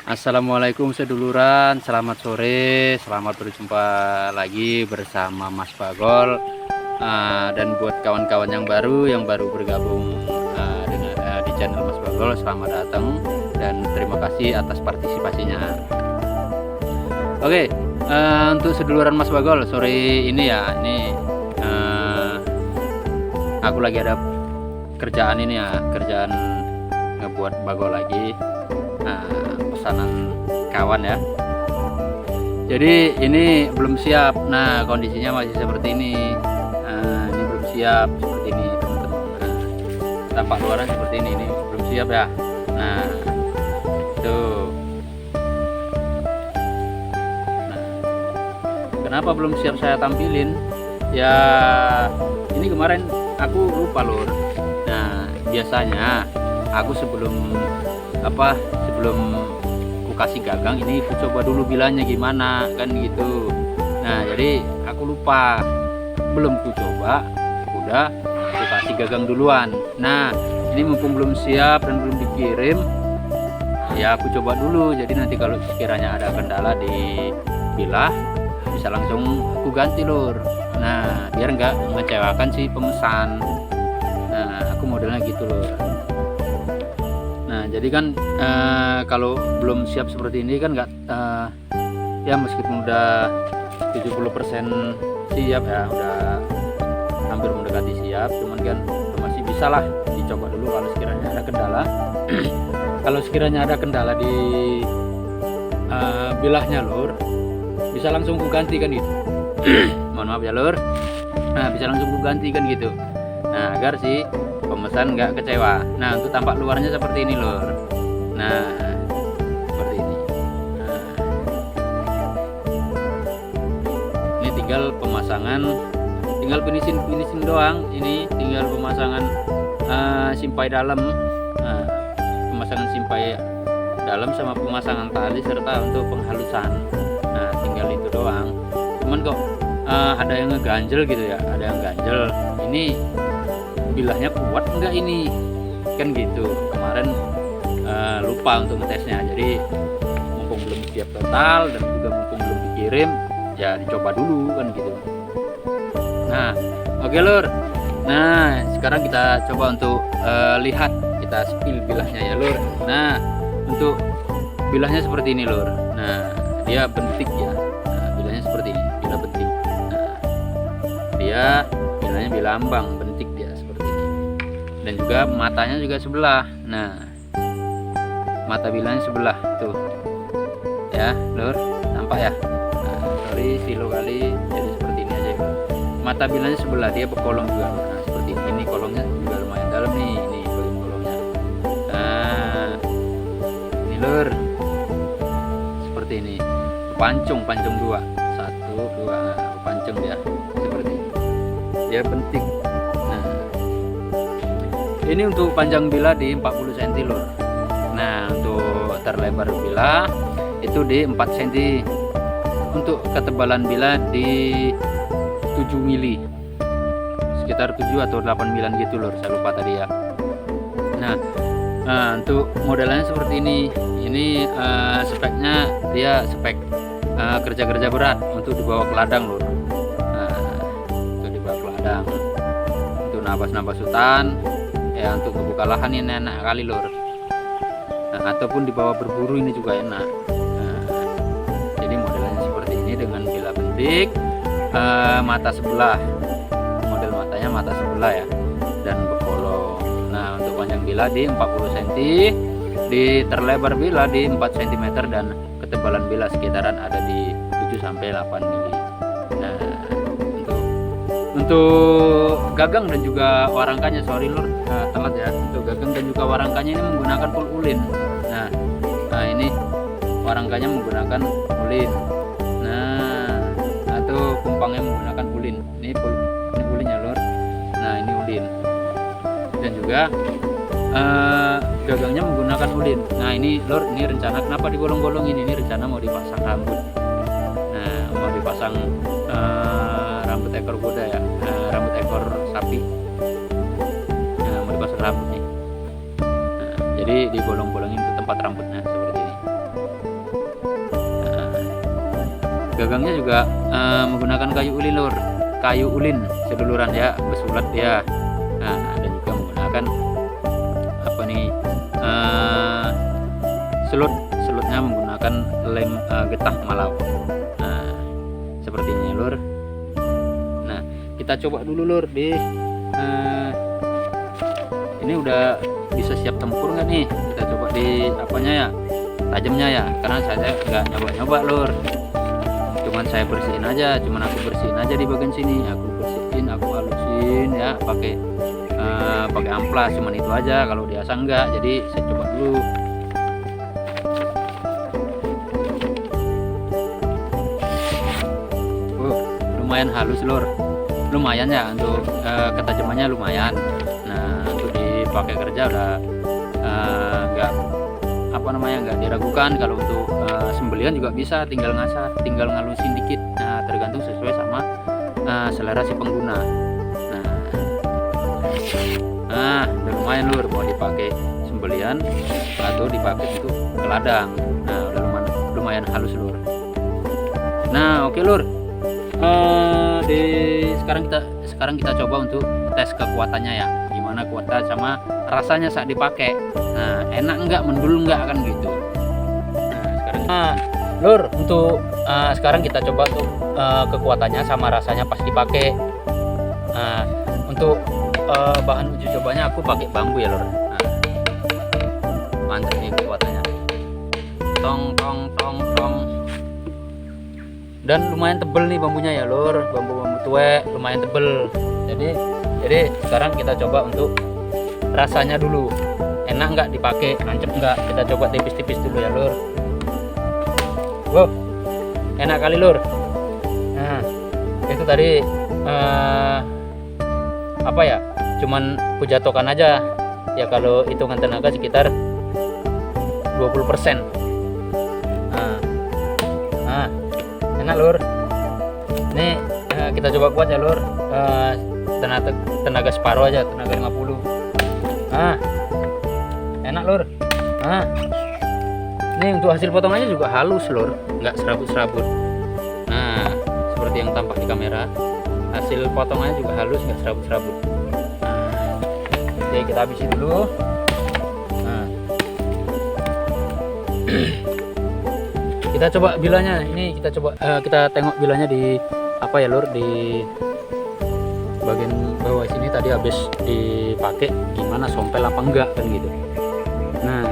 Assalamualaikum seduluran, selamat sore, selamat berjumpa lagi bersama Mas Bagol. Dan buat kawan-kawan yang baru bergabung di channel Mas Bagol, selamat datang dan terima kasih atas partisipasinya. Oke, untuk seduluran Mas Bagol sore ini ya, ini aku lagi ada kerjaan ini ya, kerjaan ngebuat bagol lagi. Pesanan kawan ya, jadi ini belum siap. Nah, kondisinya masih seperti ini. Ini belum siap seperti ini teman-teman. Tampak luarnya seperti ini belum siap ya. Nah, tuh. Nah, kenapa belum siap saya tampilin ya, ini kemarin aku lupa lur. Nah, biasanya aku sebelum kasih gagang ini aku coba dulu bilahnya gimana kan gitu. Nah, jadi aku lupa, belum ku coba udah aku kasih gagang duluan. Nah, ini mumpung belum siap dan belum dikirim ya, aku coba dulu. Jadi nanti kalau sekiranya ada kendala di bilah bisa langsung aku ganti lur. Nah, biar nggak mengecewakan si pemesan. Nah, aku modelnya gitu lur. Nah, jadi kan kalau belum siap seperti ini kan nggak ya, meskipun udah 70% siap ya, udah hampir mendekati siap, cuman kan masih bisa lah dicoba dulu kalau sekiranya ada kendala. Kalau sekiranya ada kendala di bilahnya lur, bisa langsung ku ganti kan gitu. Mohon maaf ya lur. Nah, bisa langsung ku ganti kan gitu. Nah, agar si pemesan nggak kecewa. Nah, untuk tampak luarnya seperti ini lur. Nah, seperti ini. Nah, ini tinggal pemasangan, tinggal finishing doang. Ini tinggal pemasangan simpai dalam. Nah, pemasangan simpai dalam sama pemasangan tali serta untuk penghalusan. Nah, tinggal itu doang. Cuman kok ada yang ngeganjel gitu ya, ada yang ganjel. Ini bilahnya kuat enggak ini kan gitu. Kemarin lupa untuk ngetesnya, jadi mumpung belum siap total dan juga mumpung belum dikirim ya, dicoba dulu kan gitu. Nah, oke lur. Nah, sekarang kita coba untuk lihat, kita spill bilahnya ya lur. Nah, untuk bilahnya seperti ini lur. Nah, dia bentik ya. Nah, bilahnya seperti ini, bilah bentik. Nah, dia bilahnya bilambang bentik dia seperti ini. Dan juga matanya juga sebelah. Nah, mata bilahnya sebelah tuh ya lur, nampak ya. Nah, sorry silo kali, jadi seperti ini aja lur. Mata bilahnya sebelah, dia berkolong juga lur. Nah, seperti ini kolongnya juga lumayan dalam nih, ini bagian kolongnya. Nah, ini lur, seperti ini. Pancung dua, 1 2, pancung dia seperti ini, dia bentik. Nah, ini untuk panjang bilah di 40 cm lur. Nah, untuk terlebar bilah itu di 4 cm. Untuk ketebalan bilah di 7 mili, sekitar 7 atau 8 gitu lur, saya lupa tadi ya. Nah, untuk modelannya seperti ini. Ini speknya dia spek kerja berat untuk dibawa ke ladang lur. Nah, untuk dibawa ke ladang, untuk nabas hutan ya, untuk membuka lahan ini enak kali lur. Nah, ataupun dibawa berburu ini juga enak. Nah, jadi modelnya seperti ini dengan bilah bentik, mata sebelah, model matanya mata sebelah ya, dan berkolong. Nah, untuk panjang bilah di 40 cm, di terlebar bilah di 4 cm, dan ketebalan bilah sekitaran ada di 7 sampai 8 mili. Nah, untuk gagang dan juga warangkanya, sorry lur, telat ya. Untuk gagang dan juga warangkanya ini menggunakan full ulin. Nah, ini warangkanya menggunakan ulin. Nah, atau kumpangnya menggunakan ulin. Ini ulinnya lur. Nah, ini ulin. Dan juga gagangnya menggunakan ulin. Nah, ini lur, ini rencana kenapa digolong-golongin, ini rencana mau dipasang rambut. Nah, mau dipasang rambut ekor kuda ya, rambut ekor sapi. Nah, mau dipasang rambut nih. Nah, jadi digolong-golongin ke tempat rambutnya seperti ini. Gagangnya juga menggunakan kayu ulin lur, kayu ulin seduluran ya, besulat ya. Nah, dan juga menggunakan apa nih, selutnya menggunakan lem getah malau. Nah, seperti ini lur. Nah, kita coba dulu lur di ini udah bisa siap tempur nggak nih? Kita coba di apanya ya, tajamnya ya, karena saya nggak nyoba-nyoba lur, cuman saya bersihin aja, aku bersihin aja di bagian sini, aku bersihin, aku halusin ya, pakai amplas, cuman itu aja. Kalau diasah enggak, jadi saya coba dulu. Lumayan halus lur, lumayan ya untuk ketajamannya lumayan. Nah, untuk dipakai kerja udah nggak diragukan. Kalau untuk sembelihan juga bisa, tinggal ngasah, tinggal ngalusin dikit. Nah, tergantung sesuai sama selera si pengguna. Nah, udah lumayan lur, mau dipakai sembelihan atau dipakai untuk ke ladang. Nah, udah lumayan halus lur. Nah, oke lur. Sekarang kita coba untuk tes kekuatannya ya, gimana kuatnya sama rasanya saat dipakai. Nah, enak enggak, mendul enggak, kan gitu. Nah, lur, untuk sekarang kita coba untuk kekuatannya sama rasanya pas dipakai. Nah, untuk bahan uji cobanya aku pakai bambu ya lur. Nah, mantap nih kekuatannya, tong tong tong tong. Dan lumayan tebel nih bambunya ya lur, bambu tuek lumayan tebel. Jadi sekarang kita coba untuk rasanya dulu, enak nggak dipakai, nancep nggak. Kita coba tipis-tipis dulu ya lur. Wow, enak kali lur. Nah, itu tadi apa ya, cuman kujatuhkan aja ya, kalau hitungan tenaga sekitar 20%. Nah, enak lur. Nih kita coba kuat ya lur, tenaga separuh aja, tenaga 50. Nah, enak lur. Nah, ini untuk hasil potongannya juga halus lur, nggak serabut-serabut. Nah, seperti yang tampak di kamera, hasil potongannya juga halus, nggak serabut-serabut. Oke, kita habisi dulu. Nah, kita coba bilanya. Ini kita coba kita tengok bilanya di apa ya lur, di bagian bawah sini. Tadi habis dipakai, gimana, sompel apa enggak kan gitu. Nah,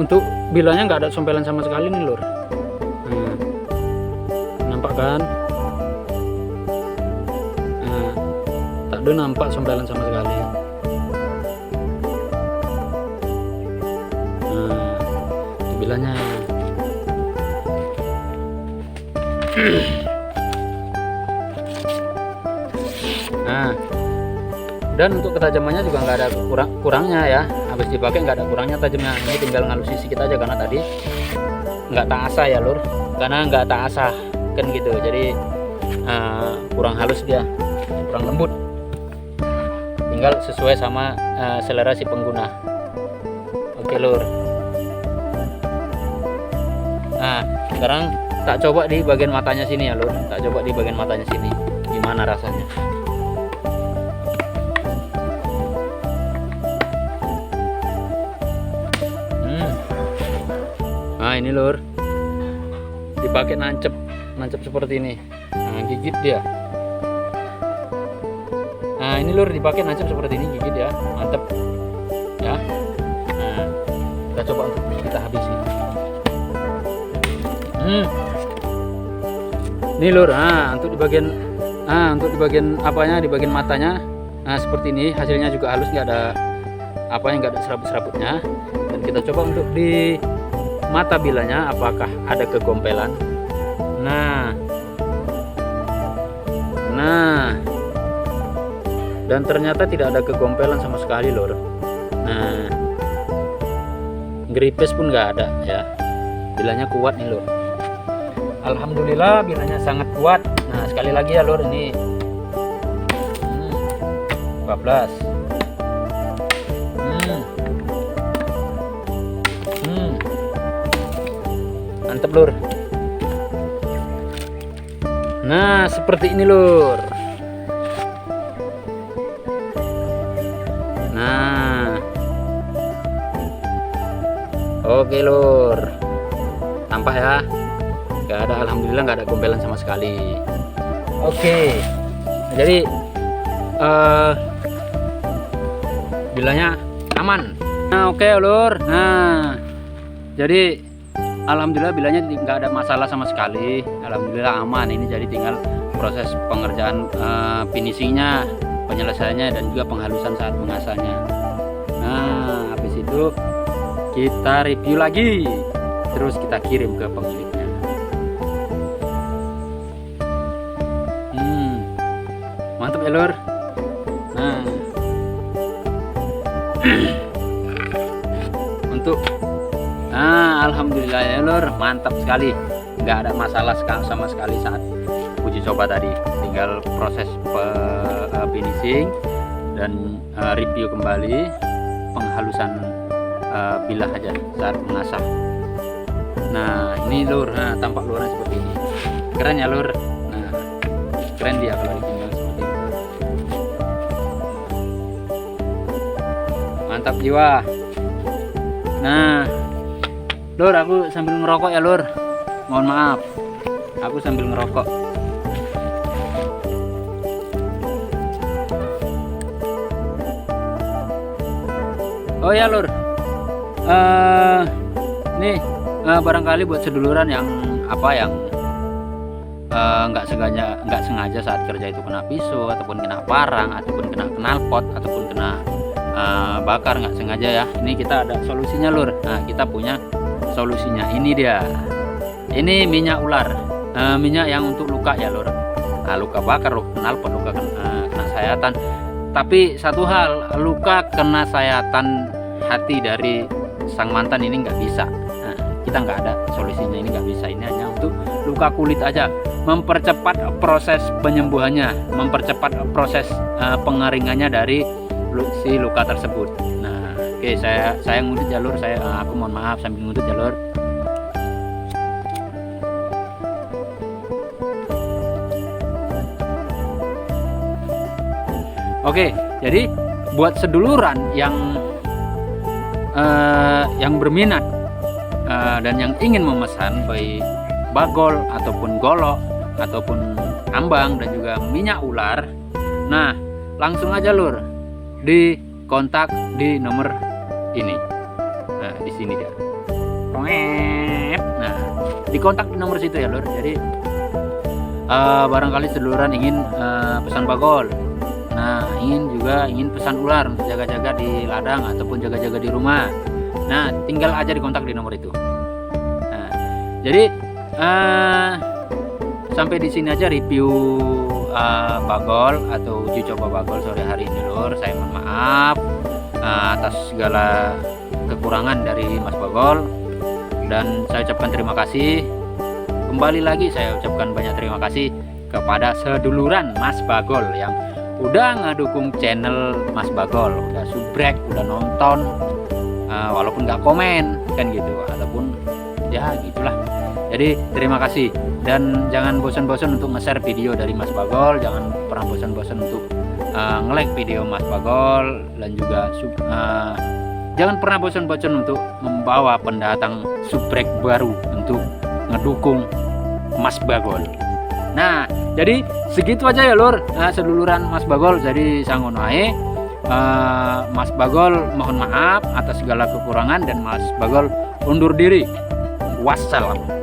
untuk bilanya nggak ada sompelan sama sekali nih lur. Nah, nampak kan? Nah, tak ada nampak sompelan sama sekali. Nah, itu bilanya. Nah, dan untuk ketajamannya juga nggak ada kurangnya ya. Habis dipakai nggak ada kurangnya tajamnya. Ini tinggal ngalusin sedikit aja, karena tadi nggak tak asah ya lur, karena nggak tak asah kan gitu. Jadi kurang halus dia, kurang lembut. Tinggal sesuai sama selera si pengguna. Oke lur. Nah, sekarang tak coba di bagian matanya sini ya lur. Tak coba di bagian matanya sini, gimana rasanya. Nah, ini lur, dipakai nancep seperti ini. Nah, gigit dia. Nah, ini lur, dipakai nancep seperti ini, gigit ya, mantep ya. Nah, kita coba untuk kita habisi. Ini lur, untuk di bagian apanya, di bagian matanya, nah seperti ini. Hasilnya juga halus, nggak ada apanya, nggak ada serabut-serabutnya. Dan kita coba untuk di mata bilanya, apakah ada kegompelan. Nah, dan ternyata tidak ada kegompelan sama sekali lor. Nah, geripes pun nggak ada ya. Bilanya kuat nih lor. Alhamdulillah, bilanya sangat kuat. Nah, sekali lagi ya lor, ini 14. Mantap lur. Nah seperti ini lur. Nah oke lur, tampak ya, nggak ada, alhamdulillah nggak ada gombelan sama sekali. Oke, nah, jadi bilanya aman. Nah oke lur, nah jadi alhamdulillah bilanya nggak ada masalah sama sekali, alhamdulillah aman. Ini jadi tinggal proses pengerjaan finishingnya, penyelesaiannya, dan juga penghalusan saat mengasahnya. Nah habis itu kita review lagi, terus kita kirim ke pemiliknya. Mantap ya lur. Nah untuk alhamdulillah ya lur, mantap sekali, nggak ada masalah sama sekali saat uji coba tadi. Tinggal proses finishing dan review kembali, penghalusan bilah aja saat mengasah. Nah ini lur, nah tampak luarnya seperti ini, keren ya lur. Nah keren dia kalau ditinggal seperti ini, mantap jiwa. Nah lur, aku sambil ngerokok ya lur, mohon maaf, aku sambil ngerokok. Oh ya lur, nih barangkali buat seduluran yang nggak sengaja saat kerja itu kena pisau, ataupun kena parang, ataupun kena knalpot, ataupun kena bakar nggak sengaja ya, ini kita ada solusinya lur. Nah kita punya solusinya, ini dia, ini minyak ular, minyak yang untuk luka ya lur. Nah, luka bakar, luka knalpot, luka kena sayatan. Tapi satu hal, luka kena sayatan hati dari sang mantan ini nggak bisa. Nah, kita nggak ada solusinya, ini nggak bisa. Ini hanya untuk luka kulit aja, mempercepat proses penyembuhannya, mempercepat proses pengeringannya dari si luka tersebut. Nah oke, saya ngudut jalur, aku mohon maaf sambil ngudut jalur. Oke, jadi buat seduluran yang berminat dan yang ingin memesan baik bagol ataupun golok ataupun ambang dan juga minyak ular, nah langsung aja lur di kontak di nomor ini. Nah di sini dia. Nah di kontak di nomor situ ya lur. Jadi barangkali seduluran ingin pesan bagol, nah ingin pesan ular untuk jaga-jaga di ladang ataupun jaga-jaga di rumah, nah tinggal aja dikontak di nomor itu. Nah jadi sampai di sini aja review bagol atau uji coba bagol sore hari ini lur. Saya mohon maaf atas segala kekurangan dari Mas Bagol, dan saya ucapkan terima kasih. Kembali lagi saya ucapkan banyak terima kasih kepada seduluran Mas Bagol yang udah ngedukung channel Mas Bagol, udah subrek, udah nonton, walaupun nggak komen kan gitu, ataupun ya gitulah. Jadi terima kasih, dan jangan bosan-bosan untuk nge-share video dari Mas Bagol, jangan pernah bosan-bosan untuk nge-like video Mas Bagol, dan juga jangan pernah bosan-bosan untuk membawa pendatang subrek baru untuk ngedukung Mas Bagol. Nah jadi segitu aja ya lur, seduluran Mas Bagol. Jadi sangono ae, Mas Bagol mohon maaf atas segala kekurangan, dan Mas Bagol undur diri. Wassalam.